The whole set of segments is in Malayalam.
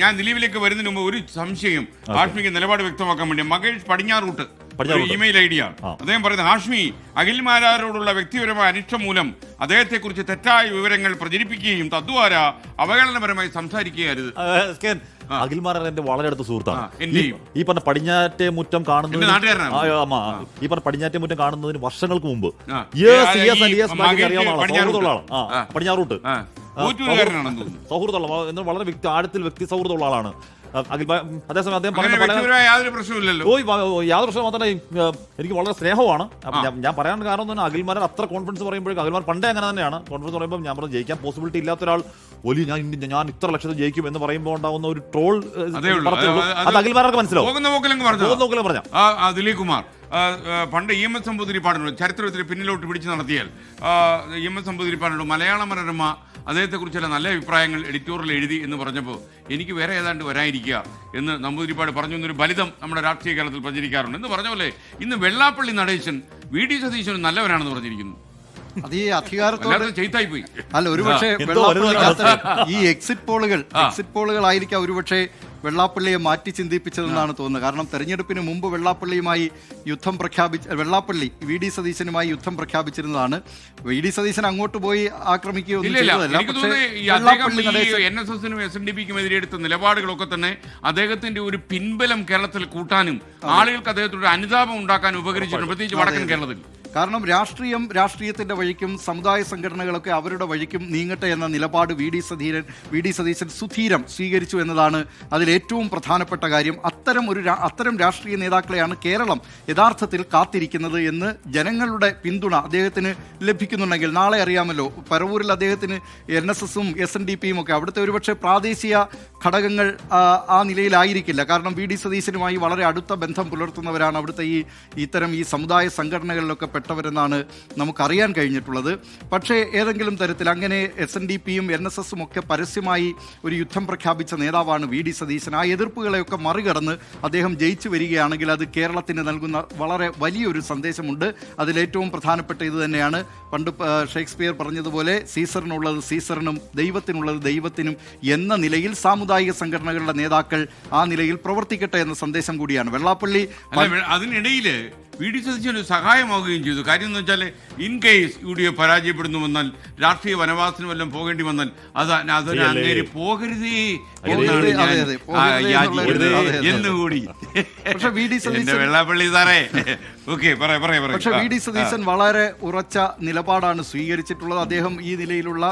ഞാൻ ദിലീപിലേക്ക് വരുന്നതിന് മുമ്പ് ഒരു സംശയം ഹാഷ്മിക്ക് നിലപാട് വ്യക്തമാക്കാൻ വേണ്ടി മകേഷ് പടിഞ്ഞാറൂട്ട് ഇമെയിൽ ഐ ഡിയാണ്. അദ്ദേഹം പറയുന്നത്, ഹാഷ്മി അഖിൽമാരാരോടുള്ള വ്യക്തിപരമായ അനിഷ്ടം മൂലം അദ്ദേഹത്തെക്കുറിച്ച് തെറ്റായ വിവരങ്ങൾ പ്രചരിപ്പിക്കുകയും തദ്വാര അവഹേളനപരമായി സംസാരിക്കുകയായിരുന്നു. അഖിൽമാരാർ വളരെ അടുത്ത സുഹൃത്താണ്. ഈ പറഞ്ഞ പടിഞ്ഞാറ്റേ മുറ്റം കാണുന്നതിന് വർഷങ്ങൾക്ക് മുമ്പ് പടിഞ്ഞാറൂട്ട് സൗഹൃദമുള്ള വളരെ ആഴത്തിൽ വ്യക്തി സൗഹൃദമുള്ള ആളാണ് അതേസമയം അദ്ദേഹം യാതൊരു പ്രശ്നം മാത്രമേ എനിക്ക് വളരെ സ്നേഹമാണ്. ഞാൻ പറയാൻ കാരണം തന്നെ അഖിൽമാരൻ അത്ര കോൺഫിഡൻസ് പറയുമ്പോഴേക്കും അഖിൽമാർ പണ്ടേ അങ്ങനെ തന്നെയാണ്. കോൺഫിഡൻസ് പറയുമ്പോൾ ഞാൻ പറഞ്ഞു ജയിക്കാൻ പോസിബിലിറ്റി ഇല്ലാത്ത ഒരാൾ ഒലി ഞാൻ ഇത്ര ലക്ഷത്തിൽ ജയിക്കും എന്ന് പറയുമ്പോൾ ഉണ്ടാവുന്ന ഒരു ട്രോൾ അത് അഖിൽമാർക്ക് മനസ്സിലാവും. പറഞ്ഞ ദിലീപ് കുമാർ പണ്ട് EMS നമ്പൂതിരിപ്പാടിനോട് ചരിത്രത്തിൽ പിന്നിലോട്ട് പിടിച്ചു നടത്തിയാൽ EMS നമ്പൂതിരിപ്പാടിനോട് മലയാള മനോരമ അദ്ദേഹത്തെക്കുറിച്ചുള്ള നല്ല അഭിപ്രായങ്ങൾ എഡിറ്റോറിയൽ എഴുതി എന്ന് പറഞ്ഞപ്പോൾ എനിക്ക് വേറെ ഏതാണ്ട് വരാനിരിക്കുക എന്ന് നമ്പൂതിരിപ്പാട് പറഞ്ഞു എന്നൊരു ഫലിതം നമ്മുടെ രാഷ്ട്രീയ കേരളത്തിൽ പ്രചരിക്കാറുണ്ട്. എന്ന് പറഞ്ഞ പോലെ ഇന്ന് വെള്ളാപ്പള്ളി നടേശൻ VD സതീശൻ നല്ലവരാണെന്ന് പറഞ്ഞിരിക്കുന്നു. അത് ഈ അധികാരത്തോടെ ചെയ്തായി പോയി അല്ല, ഒരുപക്ഷെ ഈ എക്സിറ്റ് പോളുകളായിരിക്കാം ഒരുപക്ഷെ വെള്ളാപ്പള്ളിയെ മാറ്റി ചിന്തിപ്പിച്ചതെന്നാണ് തോന്നുന്നത്. കാരണം തെരഞ്ഞെടുപ്പിന് മുമ്പ് വെള്ളാപ്പള്ളിയുമായി യുദ്ധം വെള്ളാപ്പള്ളി VD സതീശനുമായി യുദ്ധം പ്രഖ്യാപിച്ചിരുന്നതാണ്. VD സതീശൻ അങ്ങോട്ട് പോയി ആക്രമിക്കുകയൊന്നും ചെയ്തതല്ല. NSSനും SNDPക്കും എതിരെ എടുത്ത നിലപാടുകളൊക്കെ തന്നെ അദ്ദേഹത്തിന്റെ ഒരു പിൻബലം കേരളത്തിൽ കൂട്ടാനും ആളുകൾക്ക് അദ്ദേഹത്തോട് അനുതാപം ഉണ്ടാക്കാനും ഉപകരിച്ചിട്ടുണ്ട്, പ്രത്യേകിച്ച് വടക്കൻ കേരളത്തിൽ. കാരണം രാഷ്ട്രീയത്തിന്റെ വഴിക്കും സമുദായ സംഘടനകളൊക്കെ അവരുടെ വഴിക്കും നീങ്ങട്ടെ എന്ന നിലപാട് VD സതീശൻ സുധീരം സ്വീകരിച്ചു എന്നതാണ് അതിലേറ്റവും പ്രധാനപ്പെട്ട കാര്യം. അത്തരം രാഷ്ട്രീയ നേതാക്കളെയാണ് കേരളം യഥാർത്ഥത്തിൽ കാത്തിരിക്കുന്നത് എന്ന് ജനങ്ങളുടെ പിന്തുണ അദ്ദേഹത്തിന് ലഭിക്കുന്നുണ്ടെങ്കിൽ നാളെ അറിയാമല്ലോ, പരവൂരിൽ അദ്ദേഹത്തിന് NSSും SNDPയും ഒക്കെ അവിടുത്തെ ഒരുപക്ഷെ പ്രാദേശിക ഘടകങ്ങൾ ആ നിലയിലായിരിക്കില്ല. കാരണം VD സതീശനുമായി വളരെ അടുത്ത ബന്ധം പുലർത്തുന്നവരാണ് അവിടുത്തെ ഇത്തരം സമുദായ സംഘടനകളിലൊക്കെ പെട്ടവരെന്നാണ് നമുക്കറിയാൻ കഴിഞ്ഞിട്ടുള്ളത്. പക്ഷേ ഏതെങ്കിലും തരത്തിൽ അങ്ങനെ SNDPയും NSSും ഒക്കെ പരസ്യമായി ഒരു യുദ്ധം പ്രഖ്യാപിച്ച നേതാവാണ് VD സതീശൻ. ആ എതിർപ്പുകളെയൊക്കെ മറികടന്ന് അദ്ദേഹം ജയിച്ചു വരികയാണെങ്കിൽ അത് കേരളത്തിന് നൽകുന്ന വളരെ വലിയൊരു സന്ദേശമുണ്ട്. അതിലേറ്റവും പ്രധാനപ്പെട്ട ഇത് തന്നെയാണ്. പണ്ട് ഷേക്സ്പിയർ പറഞ്ഞതുപോലെ സീസറിനുള്ളത് സീസറിനും ദൈവത്തിനുള്ളത് ദൈവത്തിനും എന്ന നിലയിൽ സാമുദായിക സംഘടനകളുടെ നേതാക്കൾ ആ നിലയിൽ പ്രവർത്തിക്കട്ടെ എന്ന സന്ദേശം കൂടിയാണ്. വെള്ളാപ്പള്ളി അതിനിടയിൽ VD സതീശന് സഹായമാവുകയും ചെയ്തു. കാര്യം എന്ന് വെച്ചാൽ ഇൻ കേസ് UDF പരാജയപ്പെടുന്നു വന്നാൽ രാഷ്ട്രീയ വനവാസത്തിന് വല്ലതും പോകേണ്ടി വന്നാൽ അതൊരു അങ്ങേര് പോകരുതേ എന്നുകൂടി. വെള്ളാപ്പള്ളി സാറേ പക്ഷെ VD സതീശൻ വളരെ ഉറച്ച നിലപാടാണ് സ്വീകരിച്ചിട്ടുള്ളത്. അദ്ദേഹം ഈ നിലയിലുള്ള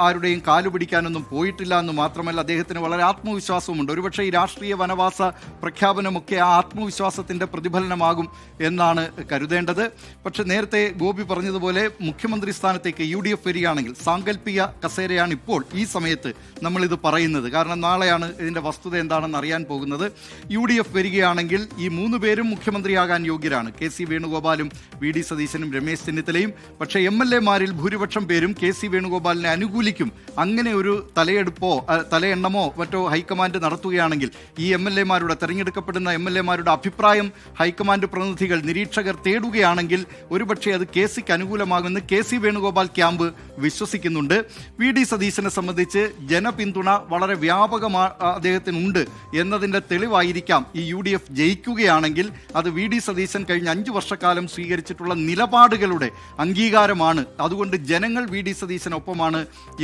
ആരുടെയും കാലു പിടിക്കാനൊന്നും പോയിട്ടില്ല എന്ന് മാത്രമല്ല, അദ്ദേഹത്തിന് വളരെ ആത്മവിശ്വാസവുമുണ്ട്. ഒരുപക്ഷെ ഈ രാഷ്ട്രീയ വനവാസ പ്രഖ്യാപനമൊക്കെ ആ ആത്മവിശ്വാസത്തിന്റെ പ്രതിഫലനമാകും എന്നാണ് കരുതേണ്ടത്. പക്ഷെ നേരത്തെ ഗോപി പറഞ്ഞതുപോലെ മുഖ്യമന്ത്രി സ്ഥാനത്തേക്ക് UDF വരികയാണെങ്കിൽ സാങ്കല്പിക കസേരയാണ് ഇപ്പോൾ ഈ സമയത്ത് നമ്മളിത് പറയുന്നത്. കാരണം നാളെയാണ് ഇതിൻ്റെ വസ്തുത എന്താണെന്ന് അറിയാൻ പോകുന്നത്. UDF വരികയാണെങ്കിൽ ഈ 3 പേരും മുഖ്യമന്ത്രിയാകാൻ യോഗ്യരാണ്. KC വേണുഗോപാലും VD സതീശനും രമേശ് ചെന്നിത്തലയും. പക്ഷേ MLA-മാരിൽ ഭൂരിപക്ഷം പേരും KC വേണുഗോപാലിനെ അനുകൂലിക്കും. അങ്ങനെ ഒരു തലയെണ്ണമോ മറ്റോ ഹൈക്കമാൻഡ് നടത്തുകയാണെങ്കിൽ ഈ MLA-മാരുടെ തെരഞ്ഞെടുക്കപ്പെടുന്ന MLA-മാരുടെ അഭിപ്രായം ഹൈക്കമാൻഡ് പ്രതിനിധികൾ നിരീക്ഷകർ തേടുകയാണെങ്കിൽ ഒരുപക്ഷെ അത് KCക്ക് അനുകൂലമാകുമെന്ന് KC വേണുഗോപാൽ ക്യാമ്പ് വിശ്വസിക്കുന്നുണ്ട്. VD സതീശനെ സംബന്ധിച്ച് ജനപിന്തുണ വളരെ വ്യാപകമായി അദ്ദേഹത്തിനുണ്ട് എന്നതിൻ്റെ തെളിവായിരിക്കാം ഈ UDF ജയിക്കുകയാണെങ്കിൽ അത് VD സതീശൻ കഴിഞ്ഞ 5 വർഷക്കാലം സ്വീകരിച്ചിട്ടുള്ള നിലപാടുകളുടെ അംഗീകാരമാണ്. അതുകൊണ്ട് ജനങ്ങൾ VD സതീശനൊപ്പമാണ്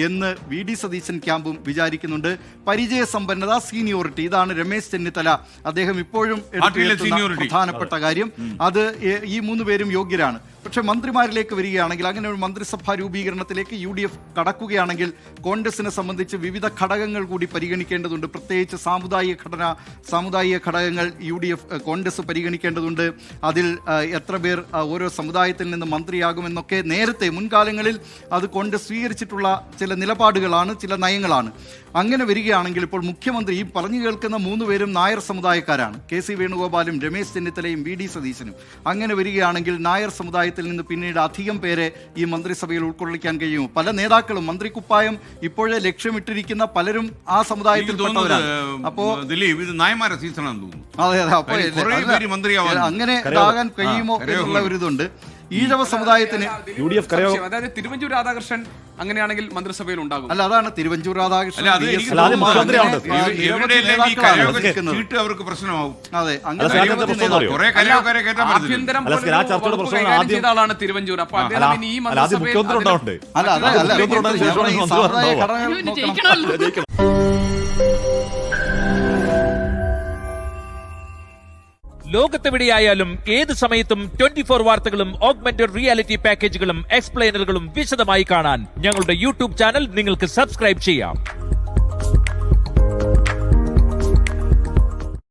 എന്ന് VD സതീശൻ ക്യാമ്പും വിചാരിക്കുന്നുണ്ട്. പരിചയസമ്പന്നത, സീനിയോറിറ്റി, ഇതാണ് രമേശ് ചെന്നിത്തല അദ്ദേഹം ഇപ്പോഴും പ്രധാനപ്പെട്ട കാര്യം. അത് ഈ 3 പേരും യോഗ്യരാണ്. പക്ഷെ മന്ത്രിമാരിലേക്ക് വരികയാണെങ്കിൽ അങ്ങനെ ഒരു മന്ത്രിസഭാ രൂപീകരണത്തിലേക്ക് UDF കടക്കുകയാണെങ്കിൽ കോൺഗ്രസിനെ സംബന്ധിച്ച് വിവിധ ഘടകങ്ങൾ കൂടി പരിഗണിക്കേണ്ടതുണ്ട്. പ്രത്യേകിച്ച് സാമുദായിക ഘടകങ്ങൾ കോൺഗ്രസ് പരിഗണിക്കേണ്ടതുണ്ട്. അതിൽ എത്ര പേർ ഓരോ സമുദായത്തിൽ നിന്ന് മന്ത്രിയാകുമെന്നൊക്കെ നേരത്തെ മുൻകാലങ്ങളിൽ അത് കോൺഗ്രസ് സ്വീകരിച്ചിട്ടുള്ള ചില നിലപാടുകളാണ്, ചില നയങ്ങളാണ്. അങ്ങനെ വരികയാണെങ്കിൽ ഇപ്പോൾ മുഖ്യമന്ത്രി ഈ പറഞ്ഞു കേൾക്കുന്ന 3 പേരും നായർ സമുദായക്കാരാണ്. KC വേണുഗോപാലും രമേശ് ചെന്നിത്തലയും VD സതീശനും. അങ്ങനെ വരികയാണെങ്കിൽ നായർ സമുദായത്തിൽ നിന്ന് പിന്നീട് അധികം പേരെ ഈ മന്ത്രിസഭയിൽ ഉൾക്കൊള്ളിക്കാൻ കഴിയും. പല നേതാക്കളും മന്ത്രിക്കുപ്പായം ഇപ്പോഴേ ലക്ഷ്യമിട്ടിരിക്കുന്ന പലരും ആ സമുദായത്തിൽപ്പെട്ടവരാണ്. അപ്പോ അതെ അപ്പൊ അങ്ങനെ ആകാൻ കഴിയുമോ എന്നുള്ള ഒരിതുണ്ട്. ഈഴവ സമുദായത്തിന് UDF കരയോ അതായത് തിരുവഞ്ചൂർ രാധാകൃഷ്ണൻ അങ്ങനെയാണെങ്കിൽ മന്ത്രിസഭയിൽ ഉണ്ടാകും. അല്ല, അതാണ് തിരുവഞ്ചൂർ രാധാകൃഷ്ണൻ അല്ല, അത് എനിക്ക് അല്ല, ആദ്യം മുഖ്യമന്ത്രിയാവട്ടെ. ഇവരുടെയെല്ലാം ഈ കരയോഗ ചീട്ട് അവർക്ക് പ്രശ്നമാവും. അതെ, അല്ല, അങ്ങനെ സ്ക്രാച്ച് പ്രശ്നം അറിയോ? കുറെ കരയോഗക്കാരെ കയറ്റാൻ പറ്റില്ല. ആഭ്യന്തരം അല്ല, സ്ക്രാച്ച് ചർച്ചയുടെ വകുപ്പ് പ്രശ്നം കൈകാര്യം ആദ്യം- ചെയ്ത ആളാണ് തിരുവഞ്ചൂർ. അപ്പൊ അല്ല, അദ്ദേഹം ഇനി ഈ അല്ല, ആദ്യം മന്ത്രിസഭയിൽ മുഖ്യമന്ത്രി അതിൽ- ഉണ്ടാവണ്ടേ? അല്ല, അതല്ല, മുഖ്യമന്ത്രിയുടെ ശേഷം ഈ മന്ത്രി സാമുദായിക ഉണ്ടാവുക. ഘടകങ്ങൾ നോക്കണം. ജയിക്കണം. ലോകത്തെവിടെയായാലും ഏത് സമയത്തും 24 വാർത്തകളും ഓഗ്മെന്റഡ് റിയാലിറ്റി പാക്കേജുകളും എക്സ്പ്ലെയിനറുകളും വിശദമായി കാണാൻ ഞങ്ങളുടെ യൂട്യൂബ് ചാനൽ നിങ്ങൾക്ക് സബ്സ്ക്രൈബ് ചെയ്യാം.